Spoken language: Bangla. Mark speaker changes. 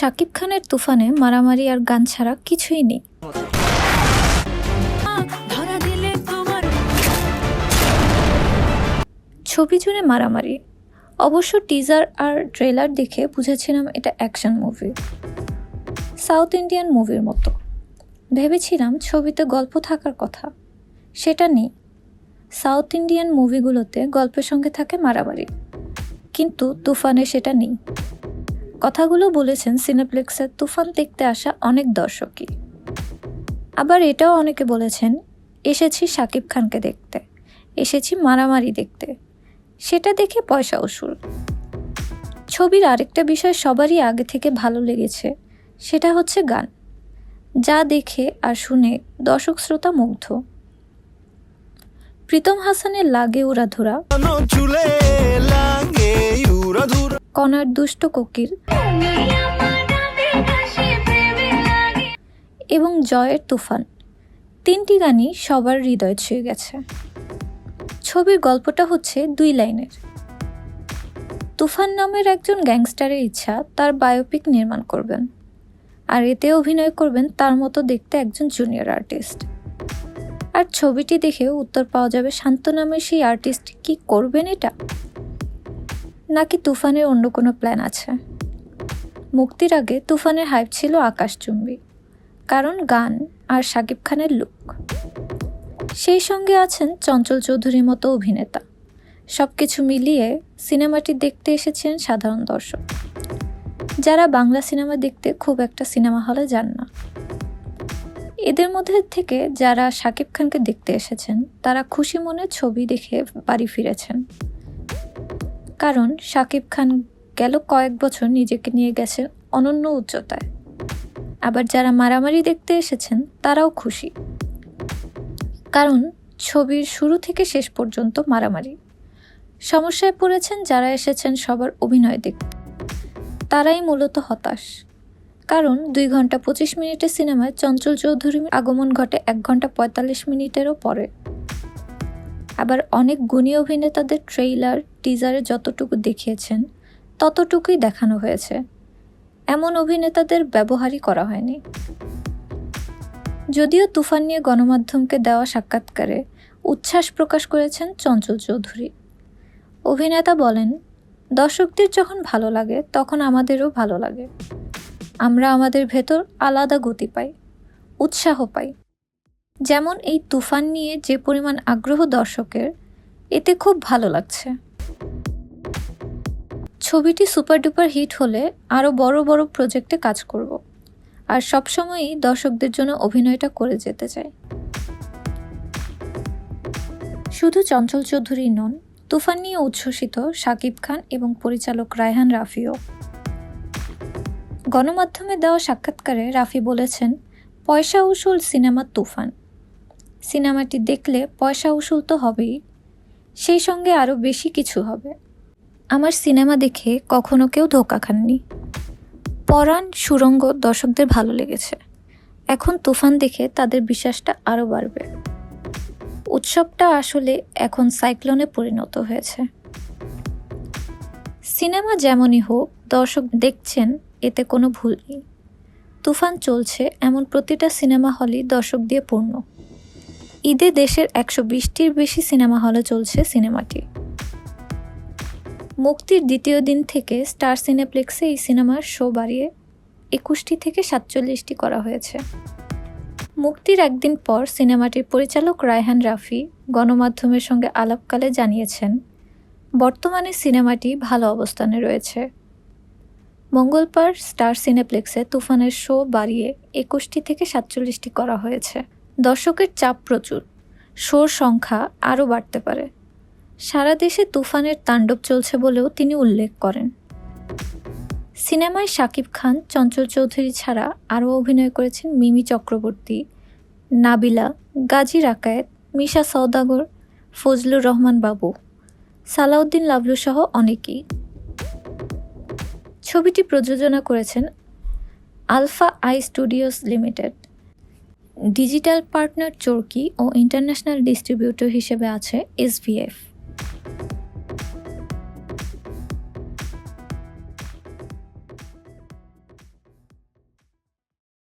Speaker 1: শাকিব খানের তুফানে মারামারি আর গান ছাড়া কিছুই নেই। ছবি জুড়ে মারামারি। অবশ্য টিজার আর ট্রেলার দেখে বুঝেছিলাম এটা অ্যাকশন মুভি, সাউথ ইন্ডিয়ান মুভির মতো। ভেবেছিলাম ছবিতে গল্প থাকার কথা, সেটা নেই। সাউথ ইন্ডিয়ান মুভিগুলোতে গল্পের সঙ্গে থাকে মারামারি, কিন্তু তুফানে সেটা নেই। কথাগুলো বলেছেন সিনেপ্লেক্সের তুফান দেখতে আসা অনেক দর্শকই। আবার এটাও অনেকে বলেছেন, এসেছি শাকিব খানকে দেখতে, এসেছি মারামারি দেখতে, সেটা দেখে পয়সা উসুল। ছবির আরেকটা বিষয় সবারই আগে থেকে ভালো লেগেছে, সেটা হচ্ছে গান, যা দেখে আর শুনে দর্শক শ্রোতা মুগ্ধ। প্রীতম হাসানের লাগে উড়াধুরা, কনার দুষ্ট কোকিল এবং জয়ের তুফান, তিনটি গানই সবার হৃদয় ছুঁয়ে গেছে। ছবির গল্পটা হচ্ছে 2 লাইনের। তুফান নামের একজন গ্যাংস্টারের ইচ্ছা তার বায়োপিক নির্মাণ করবেন, আর এতে অভিনয় করবেন তার মতো দেখতে একজন জুনিয়র আর্টিস্ট। আর ছবিটি দেখেও উত্তর পাওয়া যাবে শান্ত নামের সেই আর্টিস্ট কি করবেন এটা, নাকি তুফানের অন্য কোনো প্ল্যান আছে। মুক্তির আগে তুফানের হাইপ ছিল আকাশচুম্বী, কারণ গান আর শাকিব খানের লুক। সেই সঙ্গে আছেন চঞ্চল চৌধুরীর মতো অভিনেতা। সবকিছু মিলিয়ে সিনেমাটি দেখতে এসেছেন সাধারণ দর্শক, যারা বাংলা সিনেমা দেখতে খুব একটা সিনেমা হলে যান না। এদের মধ্যে থেকে যারা শাকিব খানকে দেখতে এসেছেন তারা খুশি মনে ছবি দেখে বাড়ি ফিরেছেন, কারণ শাকিব খান গেল কয়েক বছর নিজেকে নিয়ে গেছেন অনন্য উচ্চতায়। আবার যারা মারামারি দেখতে এসেছেন তারাও খুশি, কারণ ছবির শুরু থেকে শেষ পর্যন্ত মারামারি। সমস্যায় পড়েছেন যারা এসেছেন সবার অভিনয় দেখতে, তারাই মূলত হতাশ, কারণ 2 ঘন্টা 25 মিনিটের সিনেমায় চঞ্চল চৌধুরীর আগমন ঘটে 1 ঘন্টা 45 মিনিটেরও পরে। আবার অনেক গুণী অভিনেতাদের ট্রেইলার টিজারে যতটুকু দেখিয়েছেন ততটুকুই দেখানো হয়েছে, এমন অভিনেতাদের ব্যবহারই করা হয়নি। যদিও তুফান নিয়ে গণমাধ্যমকে দেওয়া সাক্ষাৎকারে উচ্ছ্বাস প্রকাশ করেছেন চঞ্চল চৌধুরী। অভিনেতা বলেন, দর্শকদের যখন ভালো লাগে তখন আমাদেরও ভালো লাগে। আমরা আমাদের ভেতর আলাদা গতি পাই, উৎসাহ পাই। যেমন এই তুফান নিয়ে যে পরিমাণ আগ্রহ দর্শকের, এতে খুব ভালো লাগছে। ছবিটি সুপার ডুপার হিট হলে আরও বড় বড় প্রজেক্টে কাজ করব, আর সবসময়ই দর্শকদের জন্য অভিনয়টা করে যেতে চাই। শুধু চঞ্চল চৌধুরী নন, তুফান নিয়ে উচ্ছ্বসিত শাকিব খান এবং পরিচালক রায়হান রাফিও। গণমাধ্যমে দেওয়া সাক্ষাৎকারে রাফি বলেছেন, পয়সা উসুল সিনেমা তুফান। সিনেমাটি দেখলে পয়সা উসুল তো হবেই, সেই সঙ্গে আরও বেশি কিছু হবে। আমার সিনেমা দেখে কখনো কেউ ধোঁকা খাননি। পরাণ সুরঙ্গ দর্শকদের ভালো লেগেছে, এখন তুফান দেখে তাদের বিশ্বাসটা আরও বাড়বে। উৎসবটা আসলে এখন সাইক্লোনে পরিণত হয়েছে। সিনেমা যেমনই হোক, দর্শক দেখছেন, এতে কোনো ভুল নেই। তুফান চলছে এমন প্রতিটা সিনেমা হলই দর্শক দিয়ে পূর্ণ। ঈদে দেশের 120টির বেশি সিনেমা হলে চলছে সিনেমাটি। মুক্তির দ্বিতীয় দিন থেকে স্টার সিনেপ্লেক্সে এই সিনেমার শো বাড়িয়ে 21টি থেকে 47টি করা হয়েছে। মুক্তির একদিন পর সিনেমাটির পরিচালক রায়হান রাফি গণমাধ্যমের সঙ্গে আলাপকালে জানিয়েছেন, বর্তমানে সিনেমাটি ভালো অবস্থানে রয়েছে। মঙ্গলবার স্টার সিনেপ্লেক্সে তুফানের শো বাড়িয়ে 21টি থেকে 47টি করা হয়েছে। দর্শকের চাপ প্রচুর, শোর সংখ্যা আরও বাড়তে পারে। সারা দেশে তুফানের তাণ্ডব চলছে বলেও তিনি উল্লেখ করেন। সিনেমায় শাকিব খান, চঞ্চল চৌধুরী ছাড়া আরও অভিনয় করেছেন মিমি চক্রবর্তী, নাবিলা, গাজী রাকায়েত, মিশা সওদাগর, ফজলুর রহমান বাবু, সালাউদ্দিন লাবলু সহ অনেকেই। ছবিটি প্রযোজনা করেছেন alpha I studios limited. Digital partner Chorki ও ইন্টারন্যাশনাল ডিস্ট্রিবিউটর হিসেবে আছে SVF।